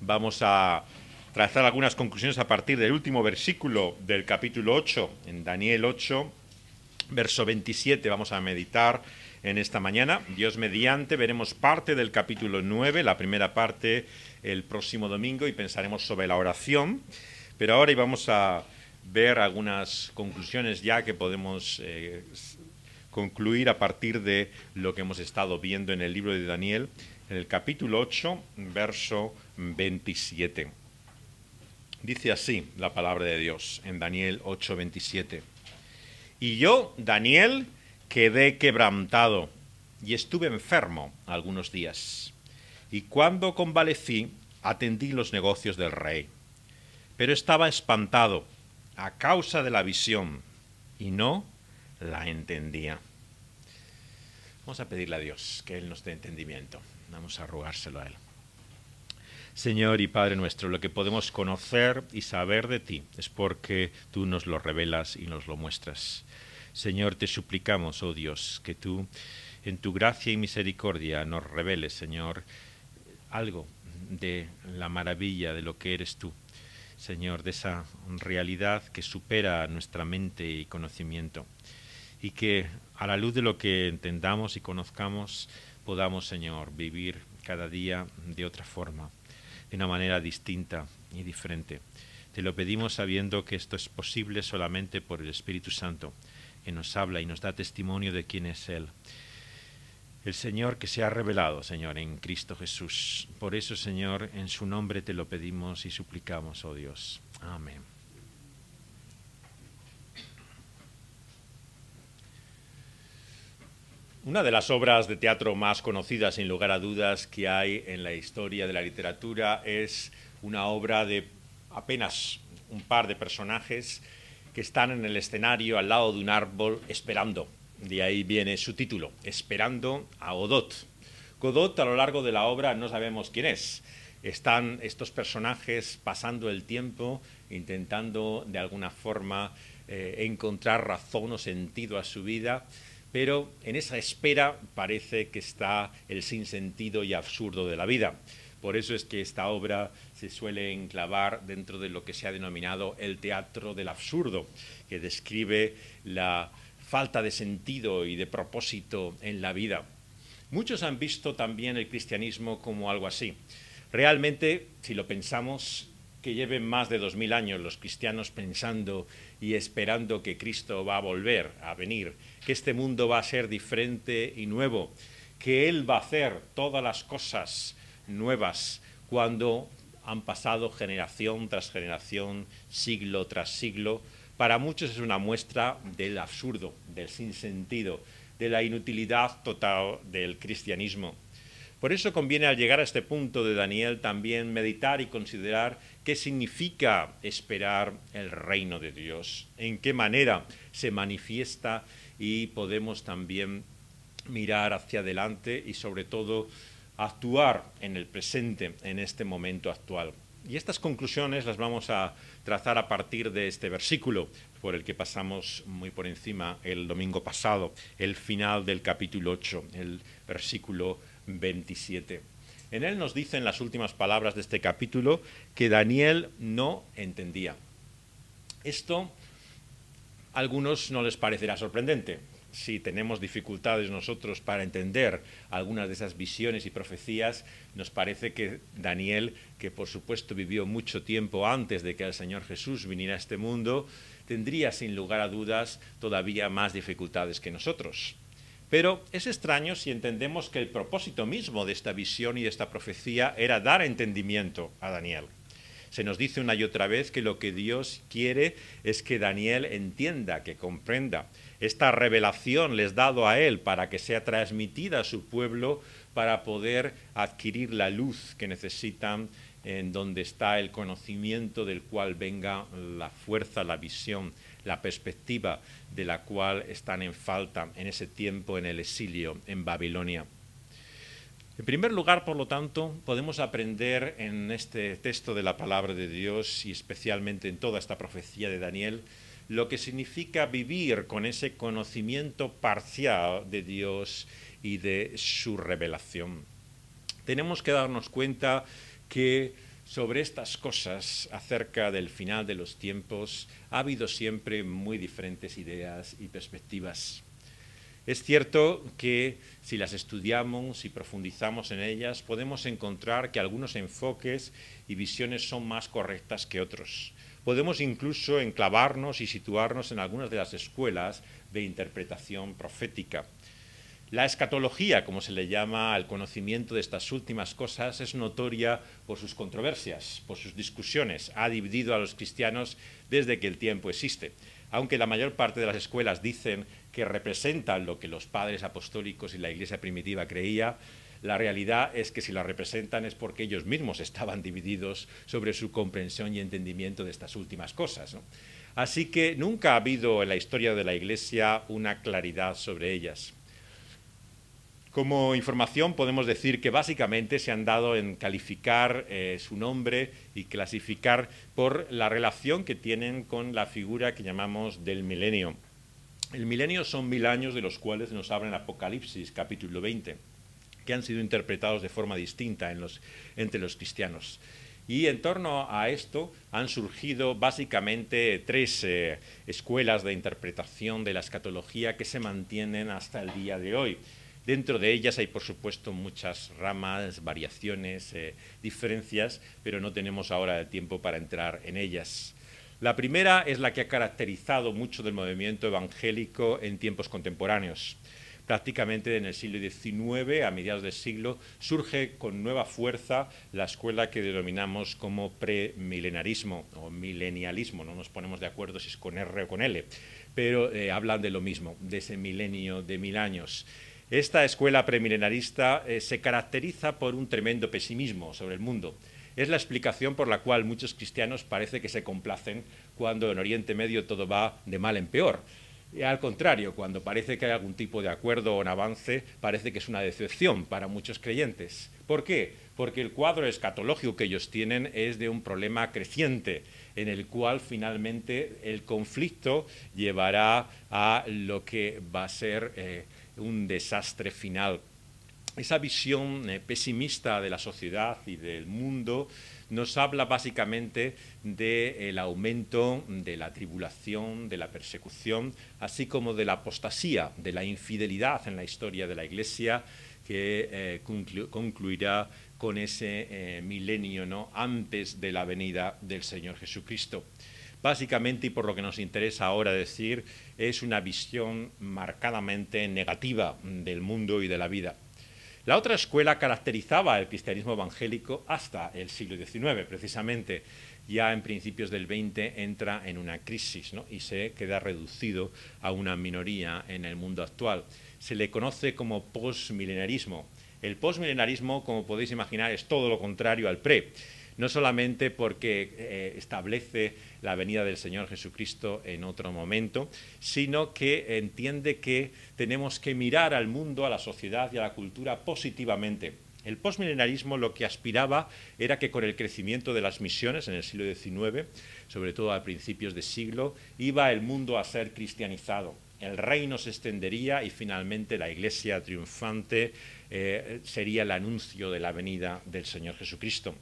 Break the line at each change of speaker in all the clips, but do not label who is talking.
Vamos a trazar algunas conclusiones a partir del último versículo del capítulo 8, en Daniel 8, verso 27. Vamos a meditar en esta mañana. Dios mediante, veremos parte del capítulo 9, la primera parte el próximo domingo, y pensaremos sobre la oración. Pero ahora vamos a ver algunas conclusiones ya que podemos concluir a partir de lo que hemos estado viendo en el libro de Daniel, en el capítulo 8, verso 27. Dice así la palabra de Dios en Daniel 8, 27. Y yo, Daniel, quedé quebrantado y estuve enfermo algunos días. Y cuando convalecí, atendí los negocios del rey. Pero estaba espantado a causa de la visión y no la entendía. Vamos a pedirle a Dios que Él nos dé entendimiento. Vamos a rogárselo a Él. Señor y Padre nuestro, lo que podemos conocer y saber de ti es porque tú nos lo revelas y nos lo muestras. Señor, te suplicamos, oh Dios, que tú, en tu gracia y misericordia, nos reveles, Señor, algo de la maravilla de lo que eres tú. Señor, de esa realidad que supera nuestra mente y conocimiento. Y que a la luz de lo que entendamos y conozcamos, podamos, Señor, vivir cada día de otra forma, de una manera distinta y diferente. Te lo pedimos sabiendo que esto es posible solamente por el Espíritu Santo, que nos habla y nos da testimonio de quién es Él. El Señor que se ha revelado, Señor, en Cristo Jesús. Por eso, Señor, en su nombre te lo pedimos y suplicamos, oh Dios. Amén. Una de las obras de teatro más conocidas, sin lugar a dudas, que hay en la historia de la literatura es una obra de apenas un par de personajes que están en el escenario al lado de un árbol esperando. De ahí viene su título, Esperando a Godot. Godot, a lo largo de la obra, no sabemos quién es. Están estos personajes pasando el tiempo, intentando de alguna forma encontrar razón o sentido a su vida, pero en esa espera parece que está el sinsentido y absurdo de la vida. Por eso es que esta obra se suele enclavar dentro de lo que se ha denominado el teatro del absurdo, que describe la falta de sentido y de propósito en la vida. Muchos han visto también el cristianismo como algo así. Realmente, si lo pensamos, que lleven más de 2000 años los cristianos pensando y esperando que Cristo va a volver a venir, que este mundo va a ser diferente y nuevo, que Él va a hacer todas las cosas nuevas cuando han pasado generación tras generación, siglo tras siglo. Para muchos es una muestra del absurdo, del sinsentido, de la inutilidad total del cristianismo. Por eso conviene, al llegar a este punto de Daniel, también meditar y considerar qué significa esperar el reino de Dios, en qué manera se manifiesta, y podemos también mirar hacia adelante y sobre todo actuar en el presente, en este momento actual. Y estas conclusiones las vamos a trazar a partir de este versículo, por el que pasamos muy por encima el domingo pasado, el final del capítulo 8, el versículo 27. En él nos dicen las últimas palabras de este capítulo que Daniel no entendía. Esto a algunos no les parecerá sorprendente. Si tenemos dificultades nosotros para entender algunas de esas visiones y profecías, nos parece que Daniel, que por supuesto vivió mucho tiempo antes de que el Señor Jesús viniera a este mundo, tendría sin lugar a dudas todavía más dificultades que nosotros. Pero es extraño si entendemos que el propósito mismo de esta visión y de esta profecía era dar entendimiento a Daniel. Se nos dice una y otra vez que lo que Dios quiere es que Daniel entienda, que comprenda. Esta revelación les dado a él para que sea transmitida a su pueblo, para poder adquirir la luz que necesitan, en donde está el conocimiento del cual venga la fuerza, la visión, la perspectiva de la cual están en falta en ese tiempo en el exilio en Babilonia. En primer lugar, por lo tanto, podemos aprender en este texto de la palabra de Dios y especialmente en toda esta profecía de Daniel lo que significa vivir con ese conocimiento parcial de Dios y de su revelación. Tenemos que darnos cuenta que sobre estas cosas, acerca del final de los tiempos, ha habido siempre muy diferentes ideas y perspectivas. Es cierto que si las estudiamos y profundizamos en ellas, podemos encontrar que algunos enfoques y visiones son más correctas que otros. Podemos incluso enclavarnos y situarnos en algunas de las escuelas de interpretación profética. La escatología, como se le llama al conocimiento de estas últimas cosas, es notoria por sus controversias, por sus discusiones. Ha dividido a los cristianos desde que el tiempo existe. Aunque la mayor parte de las escuelas dicen que representan lo que los padres apostólicos y la Iglesia primitiva creía, la realidad es que si la representan es porque ellos mismos estaban divididos sobre su comprensión y entendimiento de estas últimas cosas, ¿no? Así que nunca ha habido en la historia de la Iglesia una claridad sobre ellas. Como información podemos decir que básicamente se han dado en calificar su nombre y clasificar por la relación que tienen con la figura que llamamos del milenio. El milenio son 1000 años de los cuales nos habla en Apocalipsis, capítulo 20, que han sido interpretados de forma distinta entre los cristianos. Y en torno a esto han surgido básicamente 3 escuelas de interpretación de la escatología que se mantienen hasta el día de hoy. Dentro de ellas hay, por supuesto, muchas ramas, variaciones, diferencias, pero no tenemos ahora el tiempo para entrar en ellas. La primera es la que ha caracterizado mucho del movimiento evangélico en tiempos contemporáneos. Prácticamente en el siglo XIX, a mediados del siglo, surge con nueva fuerza la escuela que denominamos como premilenarismo o milenialismo. No nos ponemos de acuerdo si es con R o con L, pero hablan de lo mismo, de ese milenio de 1000 años. Esta escuela premilenarista se caracteriza por un tremendo pesimismo sobre el mundo. Es la explicación por la cual muchos cristianos parece que se complacen cuando en Oriente Medio todo va de mal en peor. Y al contrario, cuando parece que hay algún tipo de acuerdo o un avance, parece que es una decepción para muchos creyentes. ¿Por qué? Porque el cuadro escatológico que ellos tienen es de un problema creciente, en el cual finalmente el conflicto llevará a lo que va a ser un desastre final. Esa visión pesimista de la sociedad y del mundo nos habla básicamente del aumento de la tribulación, de la persecución, así como de la apostasía, de la infidelidad en la historia de la Iglesia, que concluirá con ese milenio, ¿no?, antes de la venida del Señor Jesucristo. Básicamente, y por lo que nos interesa ahora decir, es una visión marcadamente negativa del mundo y de la vida. La otra escuela caracterizaba el cristianismo evangélico hasta el siglo XIX, precisamente. Ya en principios del XX entra en una crisis, ¿no?, y se queda reducido a una minoría en el mundo actual. Se le conoce como postmilenarismo. El postmilenarismo, como podéis imaginar, es todo lo contrario al pre. No solamente porque establece la venida del Señor Jesucristo en otro momento, sino que entiende que tenemos que mirar al mundo, a la sociedad y a la cultura positivamente. El postmilenarismo lo que aspiraba era que con el crecimiento de las misiones en el siglo XIX, sobre todo a principios de siglo, iba el mundo a ser cristianizado. El reino se extendería y finalmente la Iglesia triunfante sería el anuncio de la venida del Señor Jesucristo.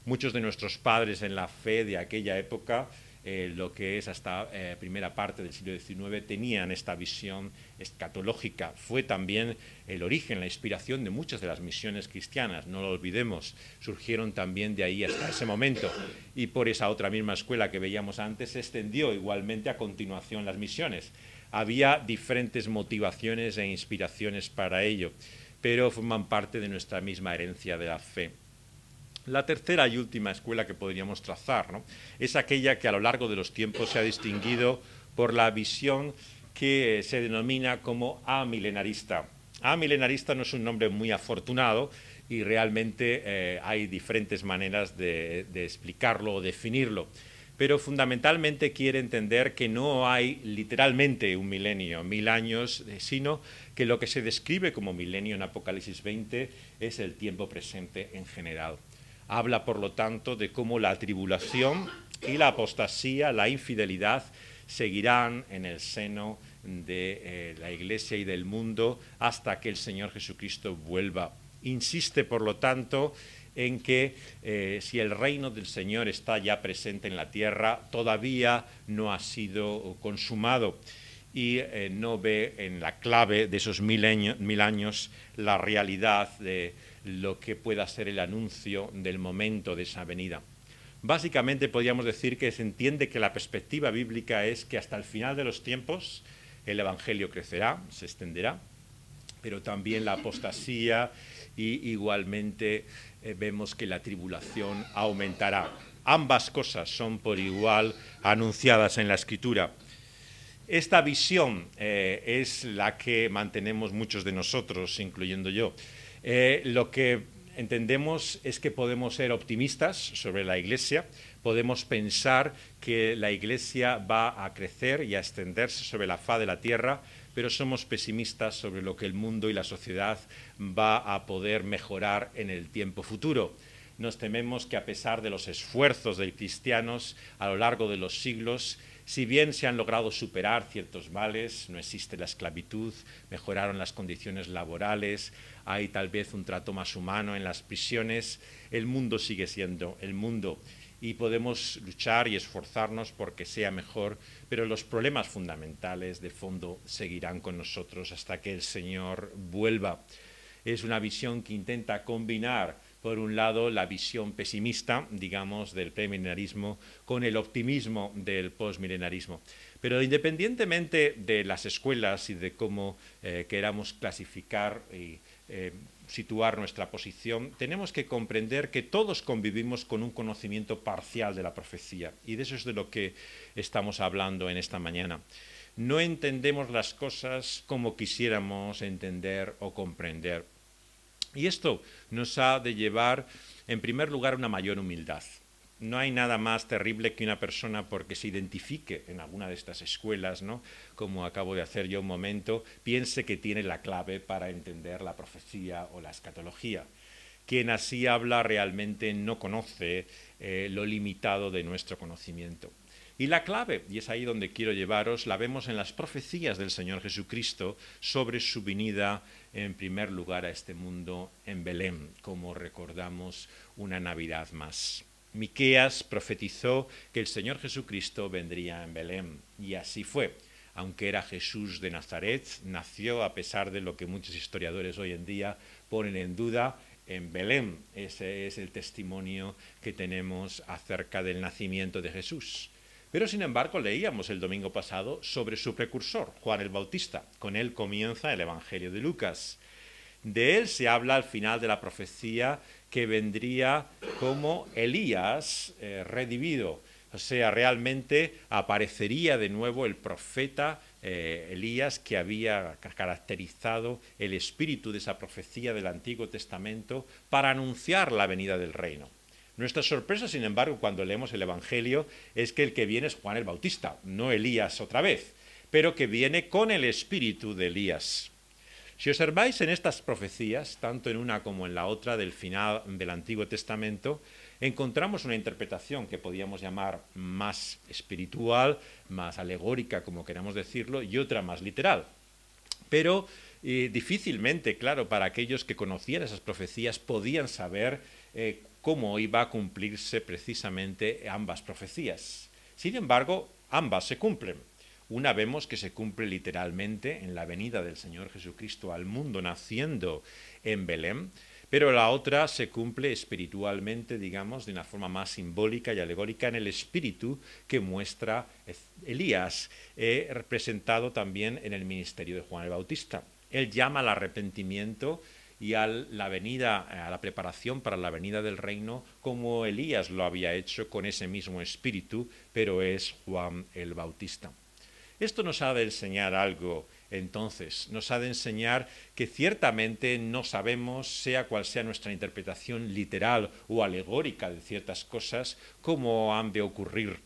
Muchos de nuestros padres en la fe de aquella época, lo que es hasta primera parte del siglo XIX, tenían esta visión escatológica. Fue también el origen, la inspiración de muchas de las misiones cristianas, no lo olvidemos, surgieron también de ahí hasta ese momento. Y por esa otra misma escuela que veíamos antes, se extendió igualmente a continuación las misiones. Había diferentes motivaciones e inspiraciones para ello, pero forman parte de nuestra misma herencia de la fe. La tercera y última escuela que podríamos trazar, ¿no?, es aquella que a lo largo de los tiempos se ha distinguido por la visión que se denomina como amilenarista. Amilenarista no es un nombre muy afortunado y realmente hay diferentes maneras de explicarlo o definirlo, pero fundamentalmente quiere entender que no hay literalmente un milenio, 1000 años, sino que lo que se describe como milenio en Apocalipsis 20 es el tiempo presente en general. Habla, por lo tanto, de cómo la tribulación y la apostasía, la infidelidad, seguirán en el seno de la Iglesia y del mundo hasta que el Señor Jesucristo vuelva. Insiste, por lo tanto, en que si el reino del Señor está ya presente en la tierra, todavía no ha sido consumado y no ve en la clave de esos mil años la realidad de lo que pueda ser el anuncio del momento de esa venida. Básicamente podríamos decir que se entiende que la perspectiva bíblica es que hasta el final de los tiempos el Evangelio crecerá, se extenderá, pero también la apostasía y igualmente vemos que la tribulación aumentará. Ambas cosas son por igual anunciadas en la Escritura. Esta visión es la que mantenemos muchos de nosotros, incluyendo yo. Lo que entendemos es que podemos ser optimistas sobre la Iglesia, podemos pensar que la Iglesia va a crecer y a extenderse sobre la faz de la tierra, pero somos pesimistas sobre lo que el mundo y la sociedad va a poder mejorar en el tiempo futuro. Nos tememos que a pesar de los esfuerzos de cristianos a lo largo de los siglos, si bien se han logrado superar ciertos males, no existe la esclavitud, mejoraron las condiciones laborales, hay tal vez un trato más humano en las prisiones, el mundo sigue siendo el mundo y podemos luchar y esforzarnos porque sea mejor, pero los problemas fundamentales de fondo seguirán con nosotros hasta que el Señor vuelva. Es una visión que intenta combinar, por un lado, la visión pesimista, digamos, del premilenarismo con el optimismo del postmilenarismo. Pero independientemente de las escuelas y de cómo queramos clasificar y situar nuestra posición, tenemos que comprender que todos convivimos con un conocimiento parcial de la profecía, y de eso es de lo que estamos hablando en esta mañana. No entendemos las cosas como quisiéramos entender o comprender. Y esto nos ha de llevar, en primer lugar, a una mayor humildad. No hay nada más terrible que una persona, porque se identifique en alguna de estas escuelas, ¿no?, como acabo de hacer yo un momento, piense que tiene la clave para entender la profecía o la escatología. Quien así habla realmente no conoce lo limitado de nuestro conocimiento. Y la clave, y es ahí donde quiero llevaros, la vemos en las profecías del Señor Jesucristo sobre su venida en primer lugar a este mundo en Belén, como recordamos una Navidad más. Miqueas profetizó que el Señor Jesucristo vendría en Belén, y así fue. Aunque era Jesús de Nazaret, nació, a pesar de lo que muchos historiadores hoy en día ponen en duda, en Belén. Ese es el testimonio que tenemos acerca del nacimiento de Jesús. Pero, sin embargo, leíamos el domingo pasado sobre su precursor, Juan el Bautista. Con él comienza el Evangelio de Lucas. De él se habla al final de la profecía que vendría como Elías redimido. O sea, realmente aparecería de nuevo el profeta Elías, que había caracterizado el espíritu de esa profecía del Antiguo Testamento para anunciar la venida del reino. Nuestra sorpresa, sin embargo, cuando leemos el Evangelio, es que el que viene es Juan el Bautista, no Elías otra vez, pero que viene con el espíritu de Elías. Si observáis en estas profecías, tanto en una como en la otra del final del Antiguo Testamento, encontramos una interpretación que podríamos llamar más espiritual, más alegórica, como queramos decirlo, y otra más literal. Pero difícilmente, claro, para aquellos que conocían esas profecías podían saber cómo iba a cumplirse precisamente ambas profecías. Sin embargo, ambas se cumplen. Una vemos que se cumple literalmente en la venida del Señor Jesucristo al mundo, naciendo en Belén, pero la otra se cumple espiritualmente, digamos, de una forma más simbólica y alegórica en el espíritu que muestra Elías, representado también en el ministerio de Juan el Bautista. Él llama al arrepentimiento y a la preparación para la venida del reino, como Elías lo había hecho con ese mismo espíritu, pero es Juan el Bautista. Esto nos ha de enseñar algo, entonces, nos ha de enseñar que ciertamente no sabemos, sea cual sea nuestra interpretación literal o alegórica de ciertas cosas, cómo han de ocurrir.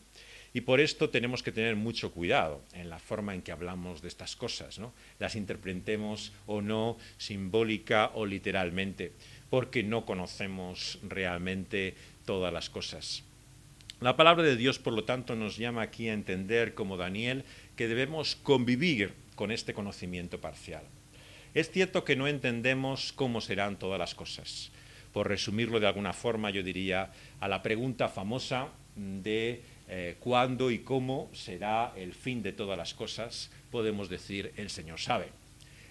Y por esto tenemos que tener mucho cuidado en la forma en que hablamos de estas cosas, ¿no? Las interpretemos o no, simbólica o literalmente, porque no conocemos realmente todas las cosas. La palabra de Dios, por lo tanto, nos llama aquí a entender, como Daniel, que debemos convivir con este conocimiento parcial. Es cierto que no entendemos cómo serán todas las cosas. Por resumirlo de alguna forma, yo diría a la pregunta famosa de cuándo y cómo será el fin de todas las cosas, podemos decir, el Señor sabe.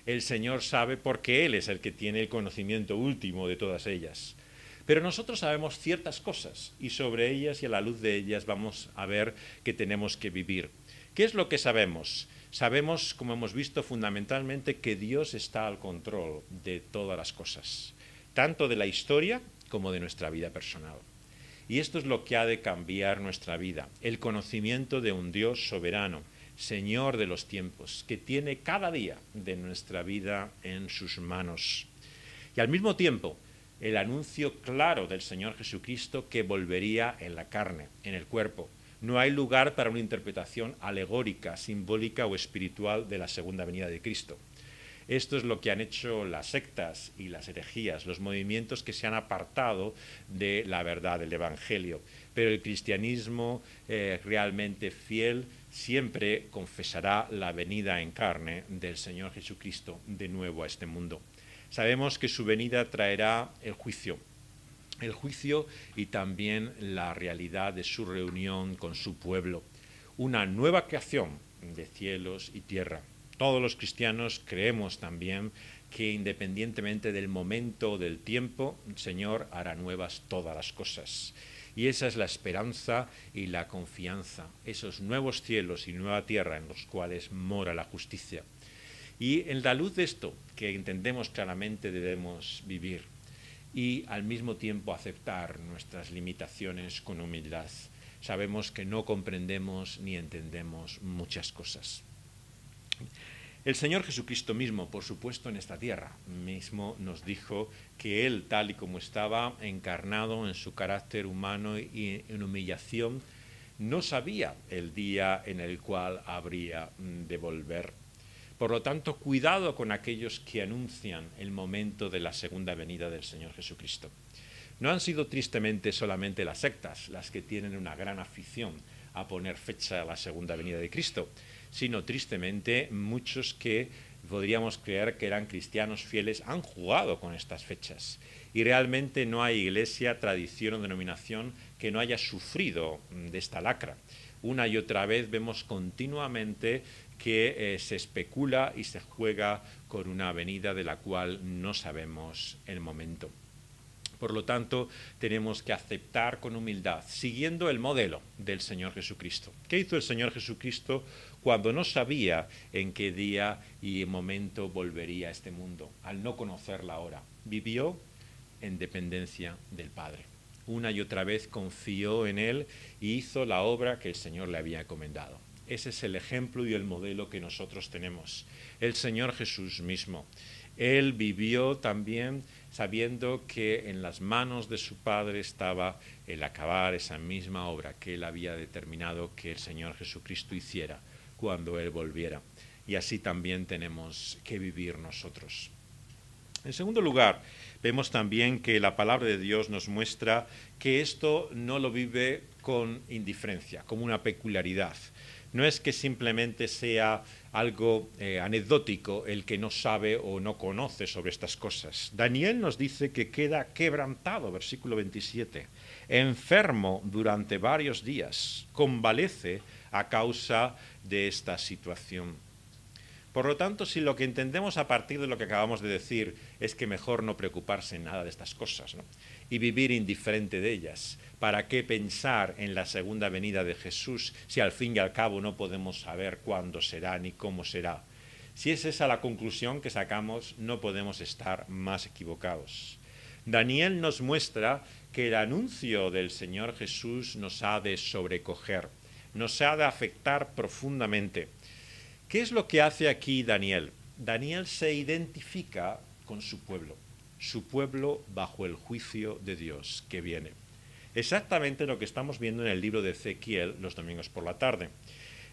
El Señor sabe porque Él es el que tiene el conocimiento último de todas ellas. Pero nosotros sabemos ciertas cosas y sobre ellas y a la luz de ellas vamos a ver que tenemos que vivir. ¿Qué es lo que sabemos? Sabemos, como hemos visto, fundamentalmente que Dios está al control de todas las cosas, tanto de la historia como de nuestra vida personal. Y esto es lo que ha de cambiar nuestra vida, el conocimiento de un Dios soberano, Señor de los tiempos, que tiene cada día de nuestra vida en sus manos. Y al mismo tiempo, el anuncio claro del Señor Jesucristo que volvería en la carne, en el cuerpo. No hay lugar para una interpretación alegórica, simbólica o espiritual de la segunda venida de Cristo. Esto es lo que han hecho las sectas y las herejías, los movimientos que se han apartado de la verdad del Evangelio. Pero el cristianismo realmente fiel siempre confesará la venida en carne del Señor Jesucristo de nuevo a este mundo. Sabemos que su venida traerá el juicio y también la realidad de su reunión con su pueblo, una nueva creación de cielos y tierra. Todos los cristianos creemos también que independientemente del momento o del tiempo, el Señor hará nuevas todas las cosas. Y esa es la esperanza y la confianza, esos nuevos cielos y nueva tierra en los cuales mora la justicia. Y en la luz de esto, que entendemos claramente, debemos vivir y al mismo tiempo aceptar nuestras limitaciones con humildad. Sabemos que no comprendemos ni entendemos muchas cosas. El Señor Jesucristo mismo, por supuesto, en esta tierra mismo nos dijo que Él, tal y como estaba encarnado en su carácter humano y en humillación, no sabía el día en el cual habría de volver. Por lo tanto, cuidado con aquellos que anuncian el momento de la segunda venida del Señor Jesucristo. No han sido tristemente solamente las sectas las que tienen una gran afición a poner fecha a la segunda venida de Cristo, sino tristemente muchos que podríamos creer que eran cristianos fieles han jugado con estas fechas. Y realmente no hay iglesia, tradición o denominación que no haya sufrido de esta lacra. Una y otra vez vemos continuamente que se especula y se juega con una venida de la cual no sabemos el momento. Por lo tanto, tenemos que aceptar con humildad, siguiendo el modelo del Señor Jesucristo. ¿Qué hizo el Señor Jesucristo cuando no sabía en qué día y momento volvería a este mundo? Al no conocer la hora, vivió en dependencia del Padre. Una y otra vez confió en Él y hizo la obra que el Señor le había encomendado. Ese es el ejemplo y el modelo que nosotros tenemos. El Señor Jesús mismo. Él vivió también sabiendo que en las manos de su Padre estaba el acabar esa misma obra que Él había determinado que el Señor Jesucristo hiciera cuando Él volviera. Y así también tenemos que vivir nosotros. En segundo lugar, vemos también que la palabra de Dios nos muestra que esto no lo vive con indiferencia, como una peculiaridad. No es que simplemente sea algo anecdótico el que no sabe o no conoce sobre estas cosas. Daniel nos dice que queda quebrantado, versículo 27, enfermo durante varios días, convalece a causa de esta situación. Por lo tanto, si lo que entendemos a partir de lo que acabamos de decir es que mejor no preocuparse en nada de estas cosas, ¿no? Y vivir indiferente de ellas, ¿para qué pensar en la segunda venida de Jesús si al fin y al cabo no podemos saber cuándo será ni cómo será? Si es esa la conclusión que sacamos, no podemos estar más equivocados. Daniel nos muestra que el anuncio del Señor Jesús nos ha de sobrecoger, nos ha de afectar profundamente. ¿Qué es lo que hace aquí Daniel? Daniel se identifica con su pueblo bajo el juicio de Dios que viene. Exactamente lo que estamos viendo en el libro de Ezequiel los domingos por la tarde.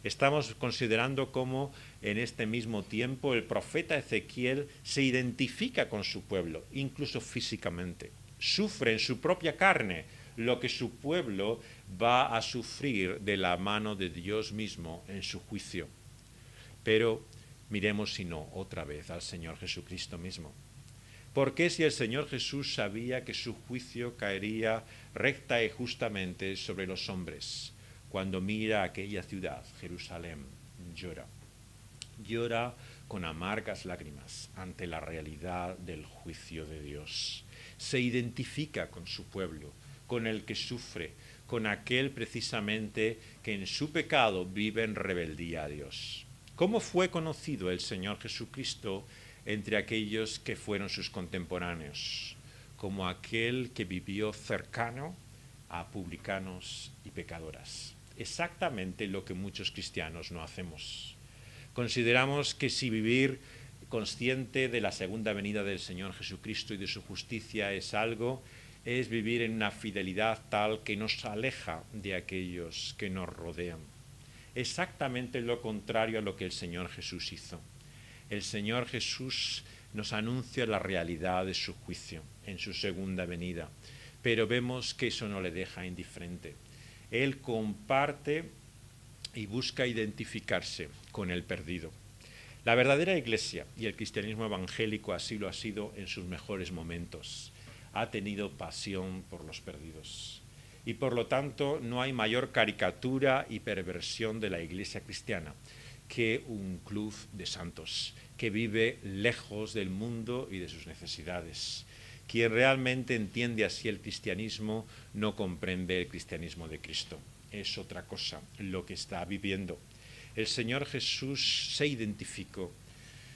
Estamos considerando cómo en este mismo tiempo el profeta Ezequiel se identifica con su pueblo, incluso físicamente. Sufre en su propia carne lo que su pueblo va a sufrir de la mano de Dios mismo en su juicio. Pero miremos si no otra vez al Señor Jesucristo mismo. ¿Por qué, si el Señor Jesús sabía que su juicio caería recta y justamente sobre los hombres, cuando mira aquella ciudad, Jerusalén, llora? Llora con amargas lágrimas ante la realidad del juicio de Dios. Se identifica con su pueblo, con el que sufre, con aquel precisamente que en su pecado vive en rebeldía a Dios. ¿Cómo fue conocido el Señor Jesucristo entre aquellos que fueron sus contemporáneos? Como aquel que vivió cercano a publicanos y pecadoras. Exactamente lo que muchos cristianos no hacemos. Consideramos que si vivir consciente de la segunda venida del Señor Jesucristo y de su justicia es algo, es vivir en una fidelidad tal que nos aleja de aquellos que nos rodean. Exactamente lo contrario a lo que el Señor Jesús hizo. El Señor Jesús nos anuncia la realidad de su juicio en su segunda venida, pero vemos que eso no le deja indiferente. Él comparte y busca identificarse con el perdido. La verdadera Iglesia y el cristianismo evangélico así lo ha sido en sus mejores momentos. Ha tenido pasión por los perdidos. Y por lo tanto no hay mayor caricatura y perversión de la Iglesia cristiana que un club de santos que vive lejos del mundo y de sus necesidades. Quien realmente entiende así el cristianismo no comprende el cristianismo de Cristo. Es otra cosa lo que está viviendo. El Señor Jesús se identificó,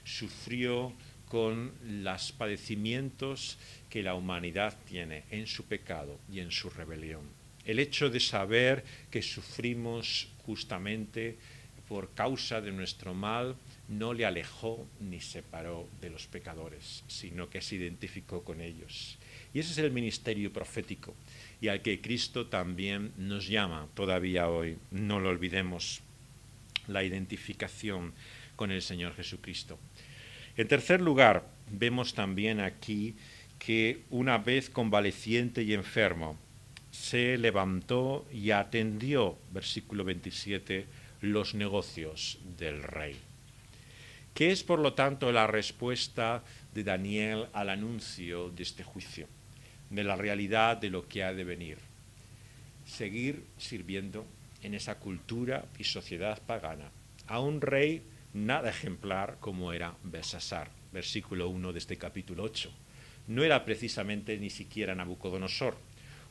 sufrió con los padecimientos que la humanidad tiene en su pecado y en su rebelión. El hecho de saber que sufrimos justamente por causa de nuestro mal no le alejó ni separó de los pecadores, sino que se identificó con ellos. Y ese es el ministerio profético, y al que Cristo también nos llama todavía hoy. No lo olvidemos, la identificación con el Señor Jesucristo. En tercer lugar, vemos también aquí que una vez convaleciente y enfermo, se levantó y atendió, versículo 27, los negocios del rey. ¿Qué es, por lo tanto, la respuesta de Daniel al anuncio de este juicio, de la realidad de lo que ha de venir? Seguir sirviendo en esa cultura y sociedad pagana a un rey nada ejemplar como era Belsasar, versículo 1 de este capítulo 8. No era precisamente ni siquiera Nabucodonosor,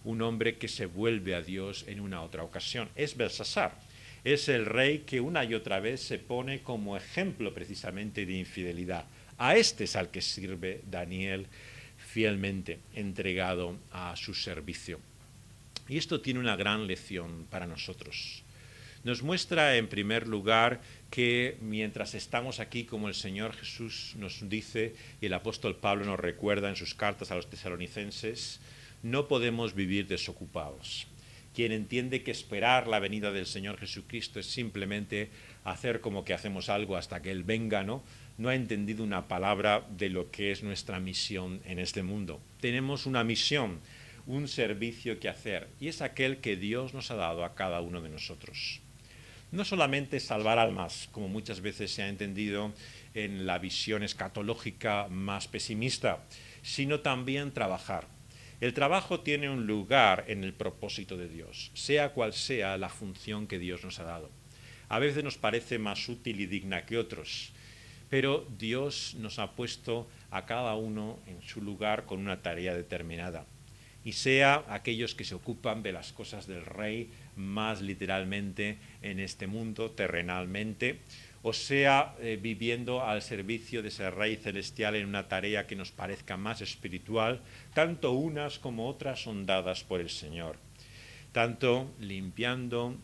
un hombre que se vuelve a Dios en una otra ocasión. Es Belsasar, es el rey que una y otra vez se pone como ejemplo precisamente de infidelidad. A este es al que sirve Daniel fielmente, entregado a su servicio. Y esto tiene una gran lección para nosotros. Nos muestra, en primer lugar, que mientras estamos aquí, como el Señor Jesús nos dice, y el apóstol Pablo nos recuerda en sus cartas a los tesalonicenses, no podemos vivir desocupados. Quien entiende que esperar la venida del Señor Jesucristo es simplemente hacer como que hacemos algo hasta que Él venga, no ha entendido una palabra de lo que es nuestra misión en este mundo. Tenemos una misión, un servicio que hacer, y es aquel que Dios nos ha dado a cada uno de nosotros. No solamente salvar almas, como muchas veces se ha entendido en la visión escatológica más pesimista, sino también trabajar. El trabajo tiene un lugar en el propósito de Dios, sea cual sea la función que Dios nos ha dado. A veces nos parece más útil y digna que otros, pero Dios nos ha puesto a cada uno en su lugar con una tarea determinada. Y sea aquellos que se ocupan de las cosas del rey más literalmente en este mundo, terrenalmente, o sea viviendo al servicio de ese rey celestial en una tarea que nos parezca más espiritual, tanto unas como otras son dadas por el Señor, tanto limpiando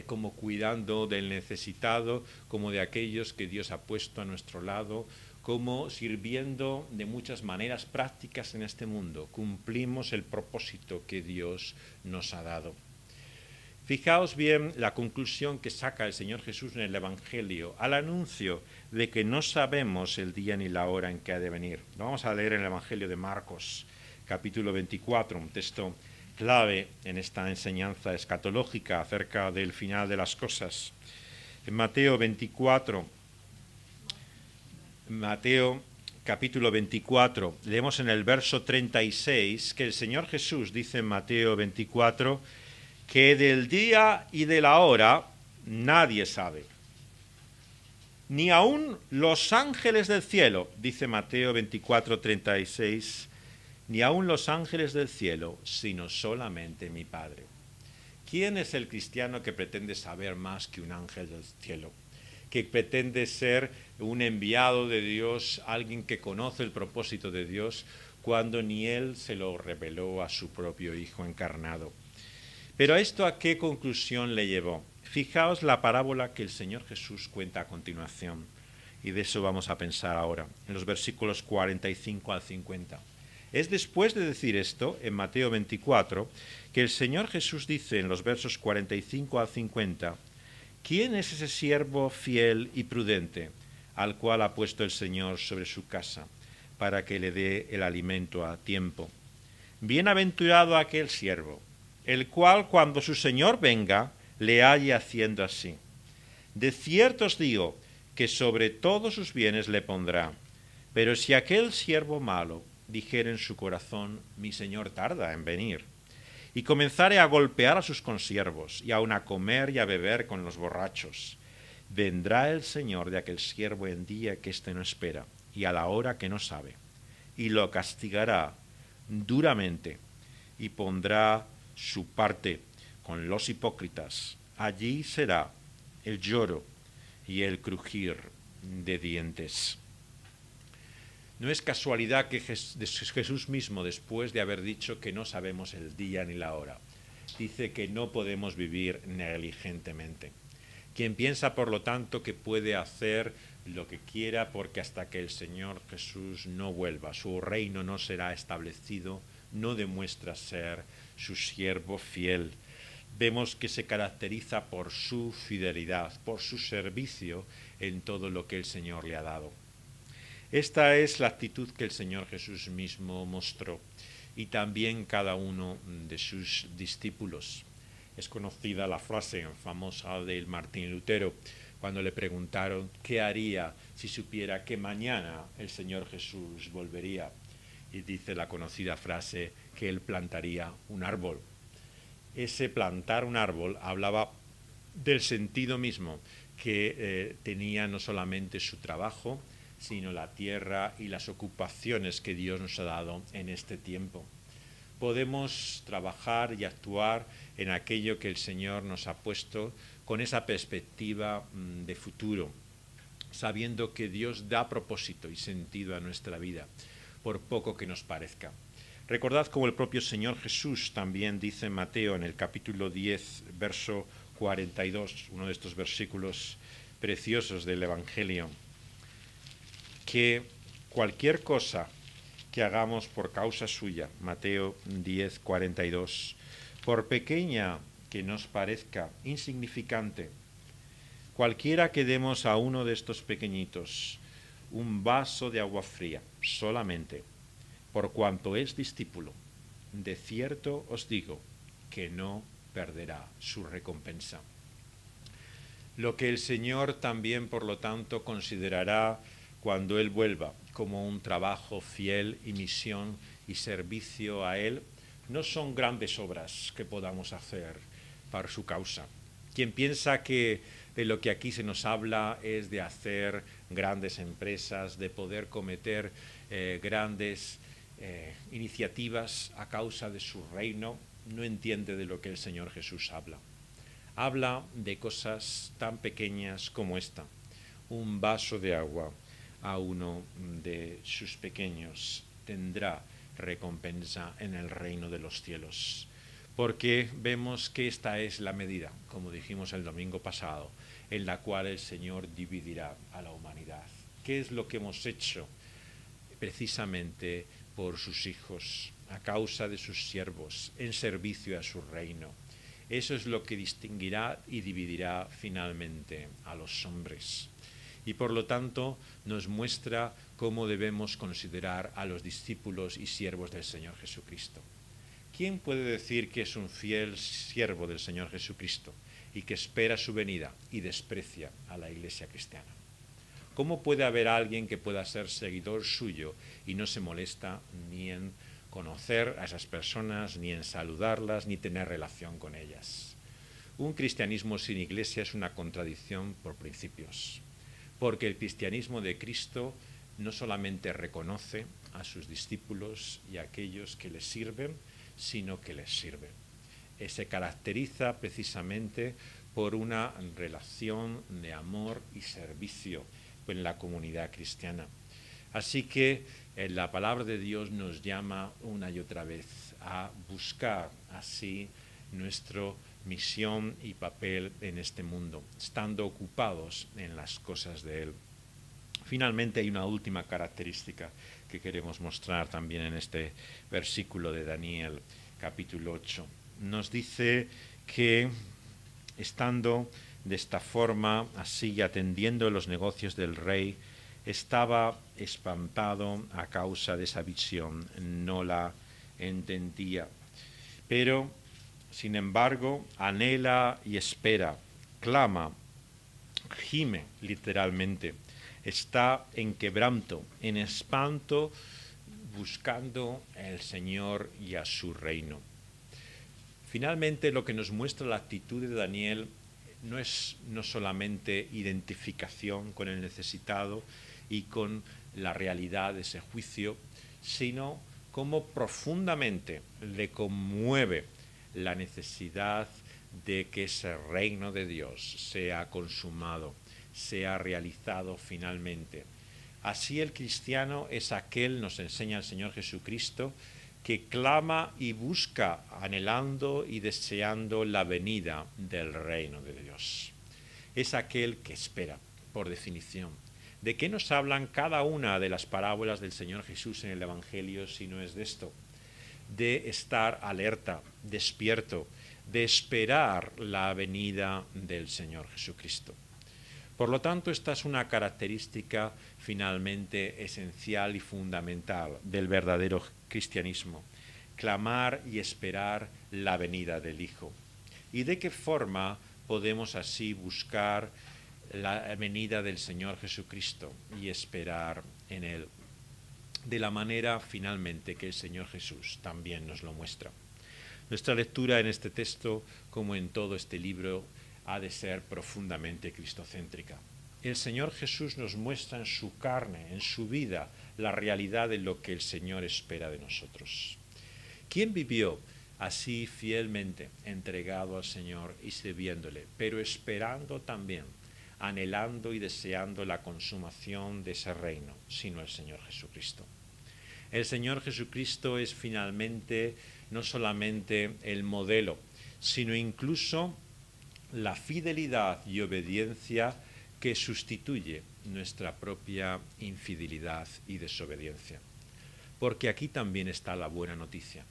como cuidando del necesitado, como de aquellos que Dios ha puesto a nuestro lado, como sirviendo de muchas maneras prácticas en este mundo. Cumplimos el propósito que Dios nos ha dado. Fijaos bien la conclusión que saca el Señor Jesús en el Evangelio al anuncio de que no sabemos el día ni la hora en que ha de venir. Lo vamos a leer en el Evangelio de Marcos, capítulo 24, un texto clave en esta enseñanza escatológica acerca del final de las cosas. En Mateo 24, Mateo capítulo 24, leemos en el verso 36 que el Señor Jesús dice en Mateo 24 que del día y de la hora nadie sabe. Ni aun los ángeles del cielo, dice Mateo 24, 36, ni aun los ángeles del cielo, sino solamente mi Padre. ¿Quién es el cristiano que pretende saber más que un ángel del cielo? Que pretende ser un enviado de Dios, alguien que conoce el propósito de Dios, cuando ni él se lo reveló a su propio Hijo encarnado. Pero ¿esto a qué conclusión le llevó? Fijaos la parábola que el Señor Jesús cuenta a continuación, y de eso vamos a pensar ahora, en los versículos 45 al 50. Es después de decir esto, en Mateo 24, que el Señor Jesús dice en los versos 45 al 50, ¿quién es ese siervo fiel y prudente al cual ha puesto el Señor sobre su casa para que le dé el alimento a tiempo? Bienaventurado aquel siervo, el cual cuando su Señor venga le halle haciendo así. De cierto os digo que sobre todos sus bienes le pondrá. Pero si aquel siervo malo dijere en su corazón, mi Señor tarda en venir, y comenzare a golpear a sus consiervos, y aun a comer y a beber con los borrachos, vendrá el Señor de aquel siervo en día que éste no espera, y a la hora que no sabe, y lo castigará duramente, y pondrá su parte con los hipócritas. Allí será el lloro y el crujir de dientes. No es casualidad que Jesús mismo, después de haber dicho que no sabemos el día ni la hora, dice que no podemos vivir negligentemente. Quien piensa, por lo tanto, que puede hacer lo que quiera porque hasta que el Señor Jesús no vuelva, su reino no será establecido, no demuestra ser su siervo fiel. Vemos que se caracteriza por su fidelidad, por su servicio en todo lo que el Señor le ha dado. Esta es la actitud que el Señor Jesús mismo mostró y también cada uno de sus discípulos. Es conocida la frase famosa de Martín Lutero cuando le preguntaron qué haría si supiera que mañana el Señor Jesús volvería. Y dice la conocida frase que él plantaría un árbol. Ese plantar un árbol hablaba del sentido mismo que tenía no solamente su trabajo, sino la tierra y las ocupaciones que Dios nos ha dado en este tiempo. Podemos trabajar y actuar en aquello que el Señor nos ha puesto con esa perspectiva de futuro, sabiendo que Dios da propósito y sentido a nuestra vida, por poco que nos parezca. Recordad como el propio Señor Jesús también dice en Mateo, en el capítulo 10, verso 42, uno de estos versículos preciosos del Evangelio, que cualquier cosa que hagamos por causa suya, Mateo 10, 42, por pequeña que nos parezca insignificante, cualquiera que demos a uno de estos pequeñitos un vaso de agua fría, solamente, por cuanto es discípulo, de cierto os digo que no perderá su recompensa. Lo que el Señor también, por lo tanto, considerará cuando Él vuelva como un trabajo fiel y misión y servicio a Él, no son grandes obras que podamos hacer para su causa. Quien piensa que de lo que aquí se nos habla es de hacer grandes empresas, de poder cometer grandes iniciativas a causa de su reino, no entiende de lo que el Señor Jesús habla. Habla de cosas tan pequeñas como esta, un vaso de agua a uno de sus pequeños tendrá recompensa en el reino de los cielos. Porque vemos que esta es la medida, como dijimos el domingo pasado, en la cual el Señor dividirá a la humanidad. ¿Qué es lo que hemos hecho? Precisamente por sus hijos, a causa de sus siervos, en servicio a su reino. Eso es lo que distinguirá y dividirá finalmente a los hombres. Y por lo tanto nos muestra cómo debemos considerar a los discípulos y siervos del Señor Jesucristo. ¿Quién puede decir que es un fiel siervo del Señor Jesucristo y que espera su venida y desprecia a la Iglesia cristiana? ¿Cómo puede haber alguien que pueda ser seguidor suyo y no se molesta ni en conocer a esas personas, ni en saludarlas, ni tener relación con ellas? Un cristianismo sin iglesia es una contradicción por principios, porque el cristianismo de Cristo no solamente reconoce a sus discípulos y a aquellos que les sirven, sino que les sirve. Se caracteriza precisamente por una relación de amor y servicio en la comunidad cristiana. Así que la palabra de Dios nos llama una y otra vez a buscar así nuestra misión y papel en este mundo, estando ocupados en las cosas de Él. Finalmente hay una última característica que queremos mostrar también en este versículo de Daniel, capítulo 8. Nos dice que estando de esta forma, así atendiendo los negocios del rey, estaba espantado a causa de esa visión, no la entendía. Pero, sin embargo, anhela y espera, clama, gime literalmente, está en quebranto, en espanto, buscando al Señor y a su reino. Finalmente, lo que nos muestra la actitud de Daniel no es no solamente identificación con el necesitado y con la realidad de ese juicio, sino cómo profundamente le conmueve la necesidad de que ese reino de Dios sea consumado, sea realizado finalmente. Así el cristiano es aquel, nos enseña el Señor Jesucristo, que clama y busca, anhelando y deseando la venida del reino de Dios. Es aquel que espera, por definición. ¿De qué nos hablan cada una de las parábolas del Señor Jesús en el Evangelio si no es de esto? De estar alerta, despierto, de esperar la venida del Señor Jesucristo. Por lo tanto, esta es una característica finalmente esencial y fundamental del verdadero cristianismo, clamar y esperar la venida del Hijo. ¿Y de qué forma podemos así buscar la venida del Señor Jesucristo y esperar en Él? De la manera finalmente que el Señor Jesús también nos lo muestra. Nuestra lectura en este texto, como en todo este libro, ha de ser profundamente cristocéntrica. El Señor Jesús nos muestra en su carne, en su vida, la realidad de lo que el Señor espera de nosotros. ¿Quién vivió así fielmente entregado al Señor y sirviéndole, pero esperando también, anhelando y deseando la consumación de ese reino, sino el Señor Jesucristo? El Señor Jesucristo es finalmente no solamente el modelo, sino incluso la fidelidad y obediencia que sustituye nuestra propia infidelidad y desobediencia. Porque aquí también está la buena noticia.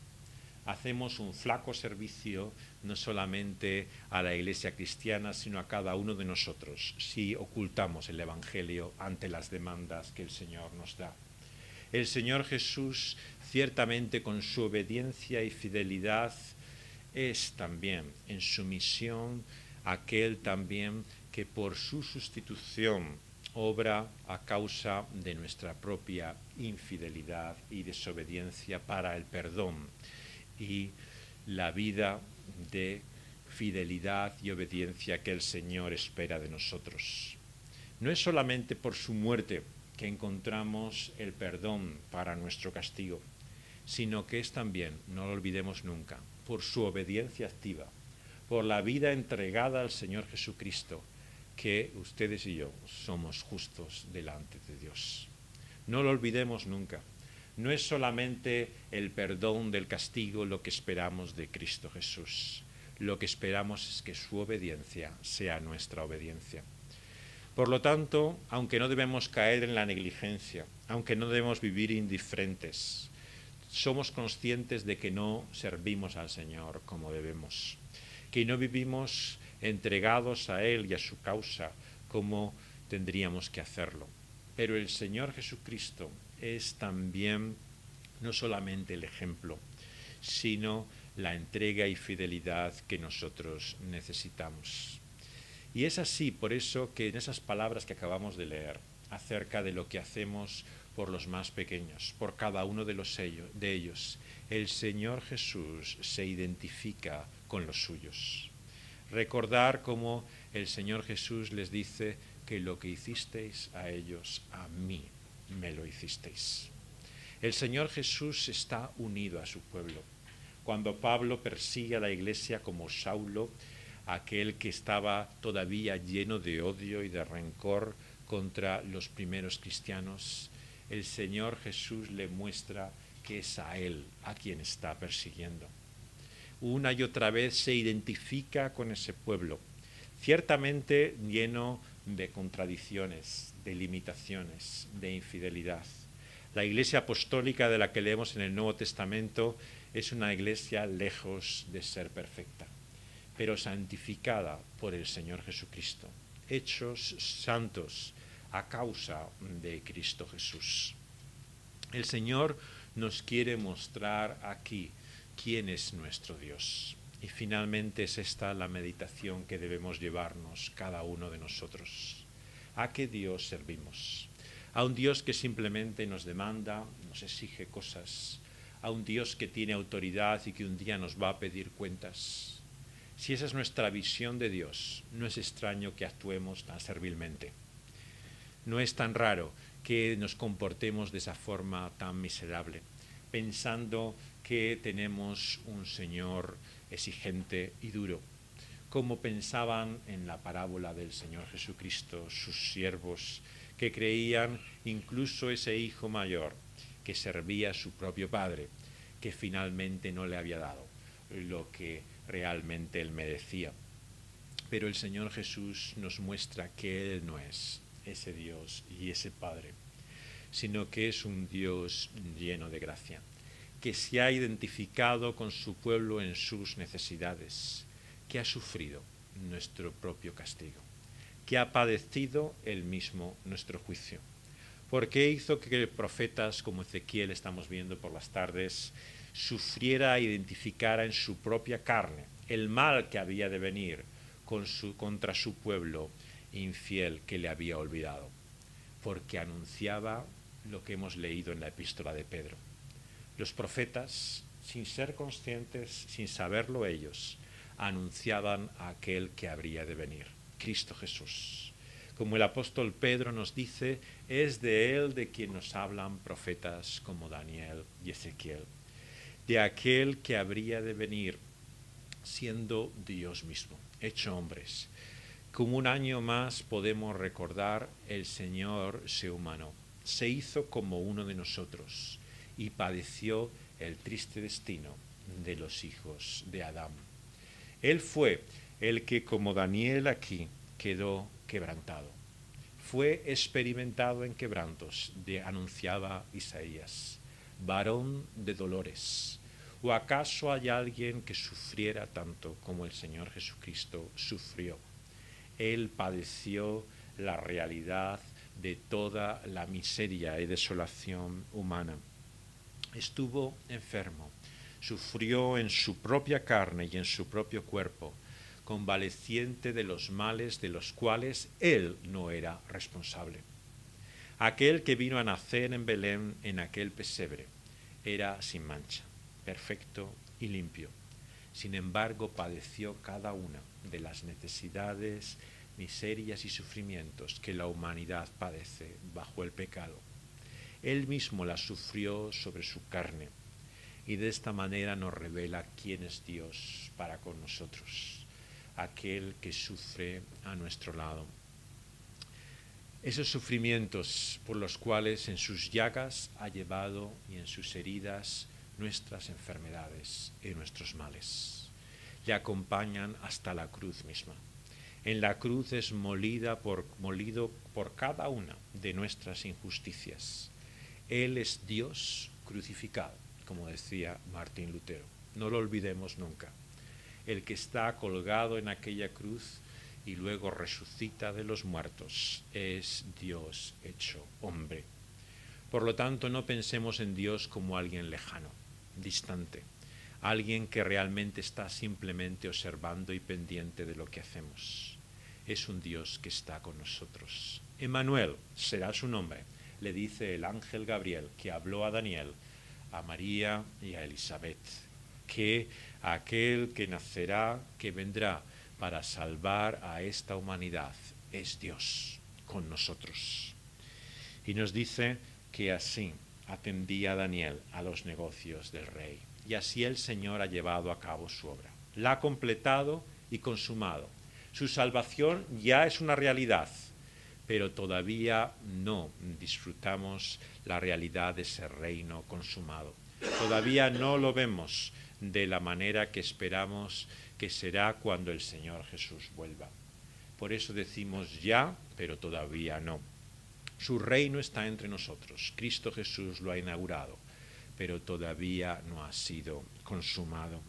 Hacemos un flaco servicio no solamente a la Iglesia cristiana, sino a cada uno de nosotros, si ocultamos el Evangelio ante las demandas que el Señor nos da. El Señor Jesús, ciertamente con su obediencia y fidelidad, es también en su misión aquel también que por su sustitución obra a causa de nuestra propia infidelidad y desobediencia para el perdón y la vida de fidelidad y obediencia que el Señor espera de nosotros. No es solamente por su muerte que encontramos el perdón para nuestro castigo, sino que es también, no lo olvidemos nunca, por su obediencia activa, por la vida entregada al Señor Jesucristo, que ustedes y yo somos justos delante de Dios. No lo olvidemos nunca. No es solamente el perdón del castigo lo que esperamos de Cristo Jesús. Lo que esperamos es que su obediencia sea nuestra obediencia. Por lo tanto, aunque no debemos caer en la negligencia, aunque no debemos vivir indiferentes, somos conscientes de que no servimos al Señor como debemos, que no vivimos entregados a Él y a su causa como tendríamos que hacerlo. Pero el Señor Jesucristo es también no solamente el ejemplo, sino la entrega y fidelidad que nosotros necesitamos. Y es así, por eso, que en esas palabras que acabamos de leer, acerca de lo que hacemos por los más pequeños, por cada uno de ellos. El Señor Jesús se identifica con los suyos. Recordar cómo el Señor Jesús les dice que lo que hicisteis a ellos, a mí me lo hicisteis. El Señor Jesús está unido a su pueblo. Cuando Pablo persigue a la iglesia como Saulo, aquel que estaba todavía lleno de odio y de rencor contra los primeros cristianos, el Señor Jesús le muestra que es a él a quien está persiguiendo. Una y otra vez se identifica con ese pueblo, ciertamente lleno de contradicciones, de limitaciones, de infidelidad. La iglesia apostólica de la que leemos en el Nuevo Testamento es una iglesia lejos de ser perfecta, pero santificada por el Señor Jesucristo, hechos santos a causa de Cristo Jesús. El Señor nos quiere mostrar aquí quién es nuestro Dios. Y finalmente es esta la meditación que debemos llevarnos cada uno de nosotros. ¿A qué Dios servimos? A un Dios que simplemente nos demanda, nos exige cosas, a un Dios que tiene autoridad y que un día nos va a pedir cuentas. Si esa es nuestra visión de Dios, no es extraño que actuemos tan servilmente. No es tan raro que nos comportemos de esa forma tan miserable, pensando que tenemos un Señor exigente y duro, como pensaban en la parábola del Señor Jesucristo sus siervos, que creían incluso ese hijo mayor que servía a su propio padre, que finalmente no le había dado lo que realmente él merecía. Pero el Señor Jesús nos muestra que Él no es ese Dios y ese Padre, sino que es un Dios lleno de gracia, que se ha identificado con su pueblo en sus necesidades, que ha sufrido nuestro propio castigo, que ha padecido él mismo nuestro juicio. Porque hizo que profetas como Ezequiel, estamos viendo por las tardes, sufriera e identificara en su propia carne el mal que había de venir contra su pueblo infiel que le había olvidado, porque anunciaba lo que hemos leído en la epístola de Pedro. Los profetas, sin ser conscientes, sin saberlo ellos, anunciaban a aquel que habría de venir, Cristo Jesús. Como el apóstol Pedro nos dice, es de él de quien nos hablan profetas como Daniel y Ezequiel, de aquel que habría de venir siendo Dios mismo, hecho hombres. Como un año más podemos recordar, el Señor se humanó, se hizo como uno de nosotros y padeció el triste destino de los hijos de Adán. Él fue el que, como Daniel aquí, quedó quebrantado. Fue experimentado en quebrantos, anunciaba Isaías, varón de dolores. ¿O acaso hay alguien que sufriera tanto como el Señor Jesucristo sufrió? Él padeció la realidad de toda la miseria y desolación humana. Estuvo enfermo, sufrió en su propia carne y en su propio cuerpo, convaleciente de los males de los cuales él no era responsable. Aquel que vino a nacer en Belén, en aquel pesebre, era sin mancha, perfecto y limpio. Sin embargo, padeció cada una de las necesidades, miserias y sufrimientos que la humanidad padece bajo el pecado. Él mismo las sufrió sobre su carne y de esta manera nos revela quién es Dios para con nosotros, aquel que sufre a nuestro lado. Esos sufrimientos por los cuales en sus llagas ha llevado y en sus heridas nuestras enfermedades y nuestros males. Le acompañan hasta la cruz misma. En la cruz es molido por cada una de nuestras injusticias. Él es Dios crucificado, como decía Martín Lutero. No lo olvidemos nunca. El que está colgado en aquella cruz y luego resucita de los muertos es Dios hecho hombre. Por lo tanto, no pensemos en Dios como alguien lejano, distante, alguien que realmente está simplemente observando y pendiente de lo que hacemos. Es un Dios que está con nosotros, Emmanuel será su nombre, le dice el ángel Gabriel que habló a Daniel, a María y a Elizabeth, que aquel que nacerá, que vendrá para salvar a esta humanidad, es Dios con nosotros. Y nos dice que así atendía Daniel a los negocios del rey. Y así el Señor ha llevado a cabo su obra. La ha completado y consumado. Su salvación ya es una realidad, pero todavía no disfrutamos la realidad de ese reino consumado. Todavía no lo vemos de la manera que esperamos que será cuando el Señor Jesús vuelva. Por eso decimos ya, pero todavía no. Su reino está entre nosotros. Cristo Jesús lo ha inaugurado, pero todavía no ha sido consumado.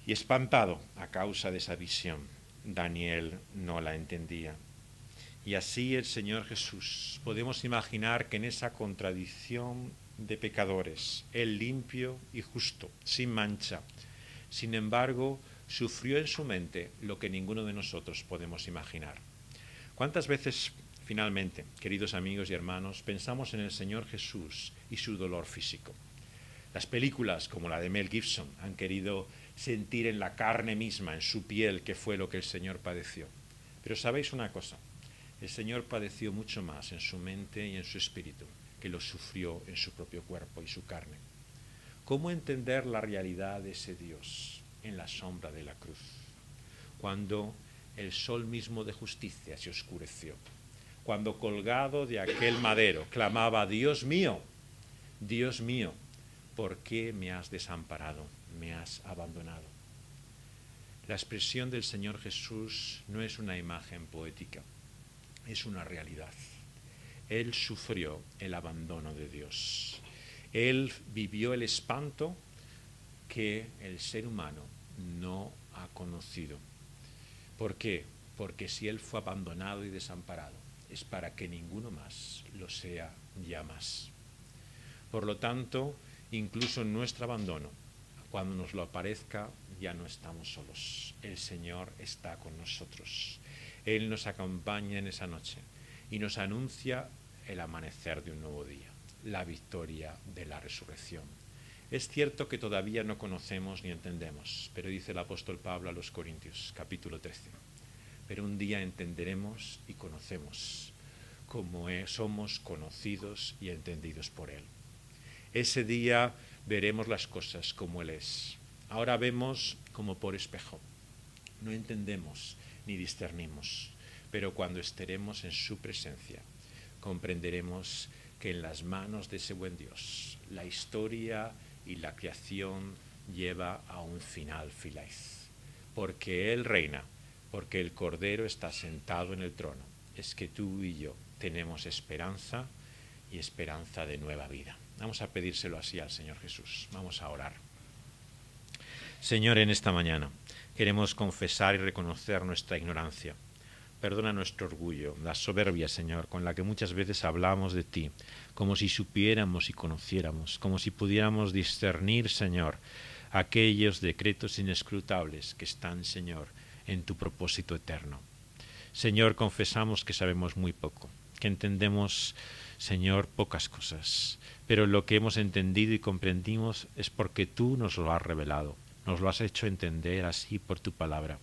Y espantado a causa de esa visión, Daniel no la entendía. Y así el Señor Jesús, podemos imaginar que en esa contradicción de pecadores, Él limpio y justo, sin mancha, sin embargo, sufrió en su mente lo que ninguno de nosotros podemos imaginar. ¿Cuántas veces, finalmente, queridos amigos y hermanos, pensamos en el Señor Jesús y su dolor físico? Las películas, como la de Mel Gibson, han querido sentir en la carne misma, en su piel, qué fue lo que el Señor padeció. Pero ¿sabéis una cosa? El Señor padeció mucho más en su mente y en su espíritu que lo sufrió en su propio cuerpo y su carne. ¿Cómo entender la realidad de ese Dios en la sombra de la cruz? Cuando el sol mismo de justicia se oscureció, cuando colgado de aquel madero clamaba: Dios mío, ¿por qué me has desamparado, me has abandonado? La expresión del Señor Jesús no es una imagen poética, es una realidad. Él sufrió el abandono de Dios. Él vivió el espanto que el ser humano no ha conocido. ¿Por qué? Porque si Él fue abandonado y desamparado, es para que ninguno más lo sea ya más. Por lo tanto, incluso en nuestro abandono, cuando nos lo aparezca, ya no estamos solos. El Señor está con nosotros. Él nos acompaña en esa noche y nos anuncia el amanecer de un nuevo día, la victoria de la resurrección. Es cierto que todavía no conocemos ni entendemos, pero dice el apóstol Pablo a los Corintios, capítulo 13, pero un día entenderemos y conocemos como somos conocidos y entendidos por Él. Ese día veremos las cosas como Él es. Ahora vemos como por espejo. No entendemos ni discernimos, pero cuando estaremos en su presencia, comprenderemos que en las manos de ese buen Dios, la historia y la creación lleva a un final feliz. Porque Él reina, porque el Cordero está sentado en el trono, es que tú y yo tenemos esperanza y esperanza de nueva vida. Vamos a pedírselo así al Señor Jesús. Vamos a orar. Señor, en esta mañana queremos confesar y reconocer nuestra ignorancia. Perdona nuestro orgullo, la soberbia, Señor, con la que muchas veces hablamos de ti, como si supiéramos y conociéramos, como si pudiéramos discernir, Señor, aquellos decretos inescrutables que están, Señor, en tu propósito eterno. Señor, confesamos que sabemos muy poco, que entendemos, Señor, pocas cosas, pero lo que hemos entendido y comprendimos es porque tú nos lo has revelado, nos lo has hecho entender así por tu palabra.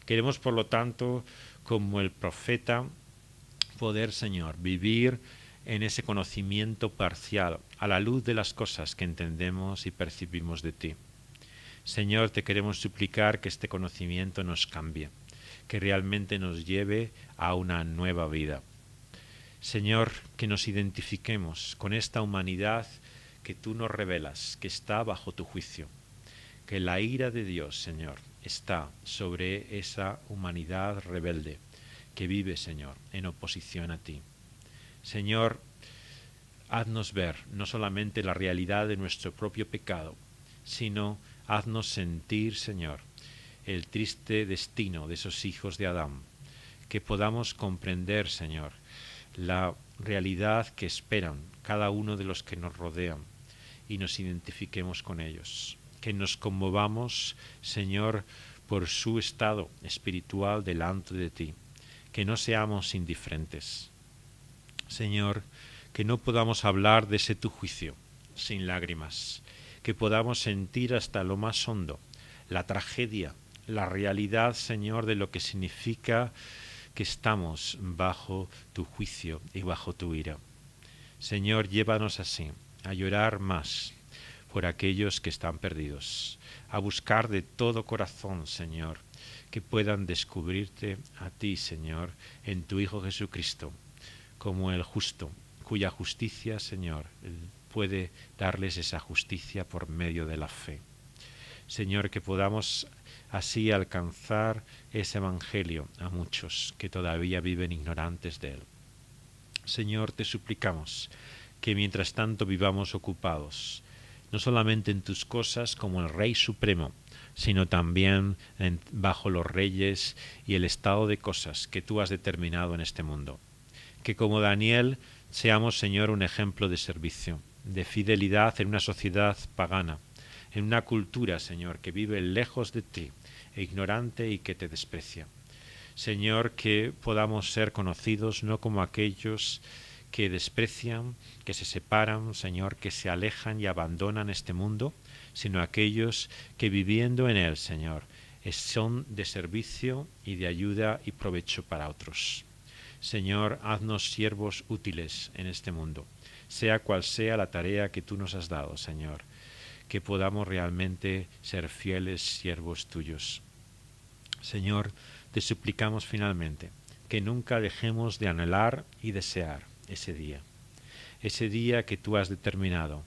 Queremos, por lo tanto, como el profeta, poder, Señor, vivir en ese conocimiento parcial, a la luz de las cosas que entendemos y percibimos de ti. Señor, te queremos suplicar que este conocimiento nos cambie, que realmente nos lleve a una nueva vida. Señor, que nos identifiquemos con esta humanidad que tú nos revelas, que está bajo tu juicio, que la ira de Dios, Señor, está sobre esa humanidad rebelde que vive, Señor, en oposición a ti. Señor, haznos ver no solamente la realidad de nuestro propio pecado, sino haznos sentir, Señor, el triste destino de esos hijos de Adán, que podamos comprender, Señor, la realidad que esperan cada uno de los que nos rodean y nos identifiquemos con ellos. Que nos conmovamos, Señor, por su estado espiritual delante de ti.
que no seamos indiferentes. Señor, que no podamos hablar de ese tu juicio sin lágrimas, que podamos sentir hasta lo más hondo la tragedia, la realidad, Señor, de lo que significa que estamos bajo tu juicio y bajo tu ira. Señor, llévanos así a llorar más por aquellos que están perdidos, a buscar de todo corazón, Señor, que puedan descubrirte a ti, Señor, en tu Hijo Jesucristo, como el justo, cuya justicia, Señor, puede darles esa justicia por medio de la fe. Señor, que podamos así alcanzar ese evangelio a muchos que todavía viven ignorantes de él. Señor, te suplicamos que mientras tanto vivamos ocupados, no solamente en tus cosas como el Rey Supremo, sino también bajo los reyes y el estado de cosas que tú has determinado en este mundo. Que como Daniel seamos, Señor, un ejemplo de servicio, de fidelidad en una sociedad pagana, en una cultura, Señor, que vive lejos de ti, e ignorante y que te desprecia. Señor, que podamos ser conocidos no como aquellos que desprecian, que se separan, Señor, que se alejan y abandonan este mundo, sino aquellos que viviendo en él, Señor, son de servicio y de ayuda y provecho para otros. Señor, haznos siervos útiles en este mundo, sea cual sea la tarea que tú nos has dado, Señor, que podamos realmente ser fieles siervos tuyos. Señor, te suplicamos finalmente que nunca dejemos de anhelar y desear ese día que tú has determinado,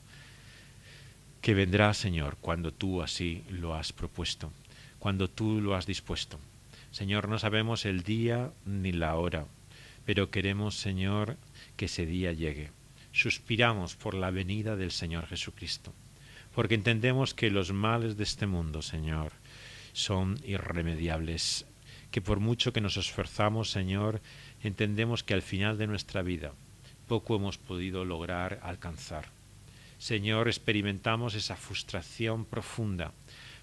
que vendrá, Señor, cuando tú así lo has propuesto, cuando tú lo has dispuesto. Señor, no sabemos el día ni la hora, pero queremos, Señor, que ese día llegue. Suspiramos por la venida del Señor Jesucristo, porque entendemos que los males de este mundo, Señor, son irremediables, que por mucho que nos esforzamos, Señor, entendemos que al final de nuestra vida poco hemos podido lograr alcanzar. Señor, experimentamos esa frustración profunda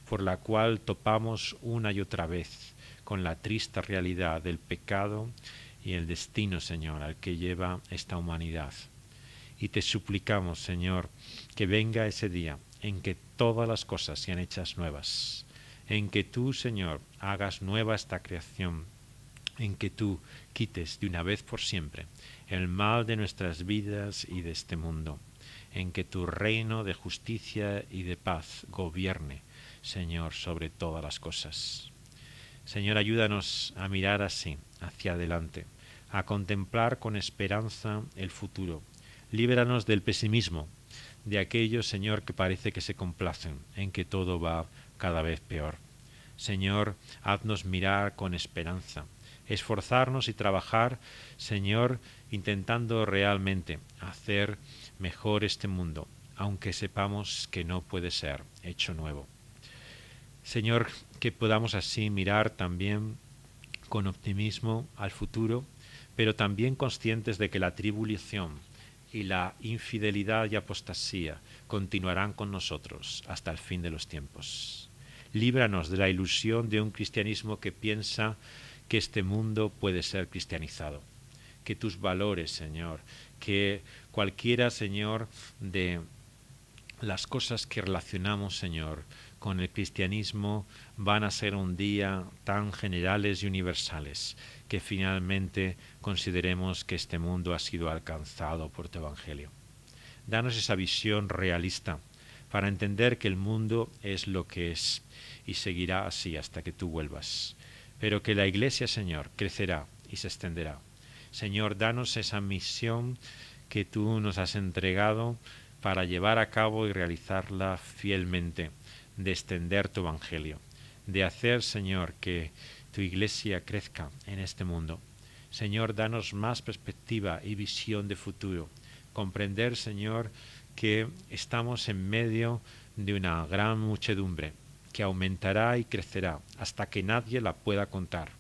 por la cual topamos una y otra vez con la triste realidad del pecado y el destino, Señor, al que lleva esta humanidad. Y te suplicamos, Señor, que venga ese día en que todas las cosas sean hechas nuevas, en que tú, Señor, hagas nueva esta creación, en que tú quites de una vez por siempre el mal de nuestras vidas y de este mundo, en que tu reino de justicia y de paz gobierne, Señor, sobre todas las cosas. Señor, ayúdanos a mirar así, hacia adelante, a contemplar con esperanza el futuro. Líbranos del pesimismo, de aquellos, Señor, que parece que se complacen en que todo va cada vez peor. Señor, haznos mirar con esperanza, esforzarnos y trabajar, Señor, intentando realmente hacer mejor este mundo, aunque sepamos que no puede ser hecho nuevo. Señor, que podamos así mirar también con optimismo al futuro, pero también conscientes de que la tribulación y la infidelidad y apostasía continuarán con nosotros hasta el fin de los tiempos. Líbranos de la ilusión de un cristianismo que piensa que este mundo puede ser cristianizado. Que tus valores, Señor, que cualquiera, Señor, de las cosas que relacionamos, Señor, con el cristianismo van a ser un día tan generales y universales que finalmente consideremos que este mundo ha sido alcanzado por tu Evangelio. Danos esa visión realista para entender que el mundo es lo que es y seguirá así hasta que tú vuelvas, pero que la Iglesia, Señor, crecerá y se extenderá. Señor, danos esa misión que tú nos has entregado para llevar a cabo y realizarla fielmente, de extender tu Evangelio, de hacer, Señor, que tu Iglesia crezca en este mundo. Señor, danos más perspectiva y visión de futuro. Comprender, Señor, que estamos en medio de una gran muchedumbre que aumentará y crecerá hasta que nadie la pueda contar.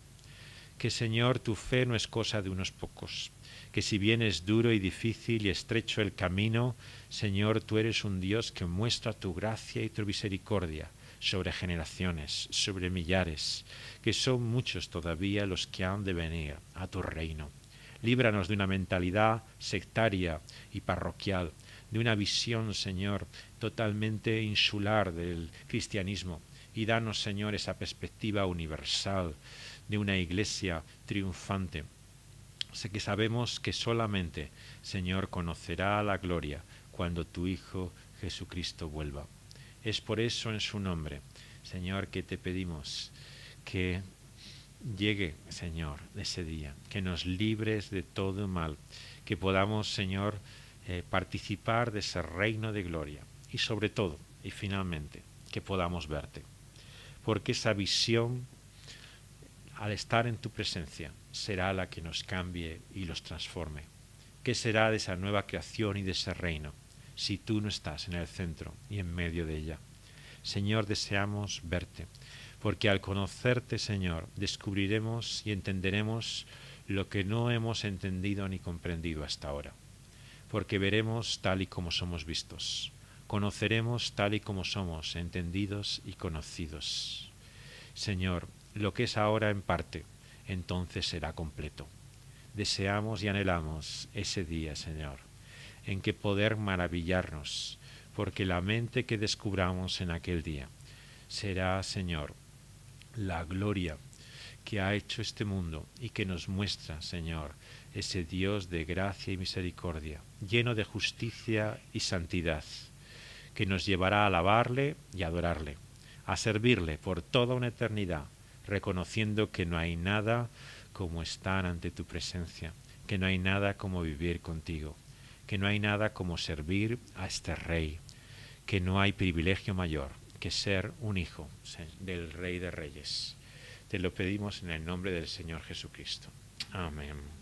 Que, Señor, tu fe no es cosa de unos pocos, que si bien es duro y difícil y estrecho el camino, Señor, tú eres un Dios que muestra tu gracia y tu misericordia sobre generaciones, sobre millares, que son muchos todavía los que han de venir a tu reino. Líbranos de una mentalidad sectaria y parroquial, de una visión, Señor, totalmente insular del cristianismo, y danos, Señor, esa perspectiva universal de una iglesia triunfante. Sé que sabemos que solamente, Señor, conocerá la gloria cuando tu Hijo Jesucristo vuelva. Es por eso en su nombre, Señor, que te pedimos que llegue, Señor, ese día, que nos libres de todo mal, que podamos, Señor, participar de ese reino de gloria y sobre todo, y finalmente, que podamos verte. Porque esa visión, al estar en tu presencia, será la que nos cambie y los transforme. ¿Qué será de esa nueva creación y de ese reino si tú no estás en el centro y en medio de ella? Señor, deseamos verte, porque al conocerte, Señor, descubriremos y entenderemos lo que no hemos entendido ni comprendido hasta ahora. Porque veremos tal y como somos vistos, conoceremos tal y como somos entendidos y conocidos. Señor, lo que es ahora en parte, entonces será completo. Deseamos y anhelamos ese día, Señor, en que poder maravillarnos, porque la mente que descubramos en aquel día será, Señor, la gloria que ha hecho este mundo y que nos muestra, Señor, ese Dios de gracia y misericordia, lleno de justicia y santidad, que nos llevará a alabarle y adorarle, a servirle por toda una eternidad, reconociendo que no hay nada como estar ante tu presencia, que no hay nada como vivir contigo, que no hay nada como servir a este Rey, que no hay privilegio mayor que ser un hijo del Rey de Reyes. Te lo pedimos en el nombre del Señor Jesucristo. Amén.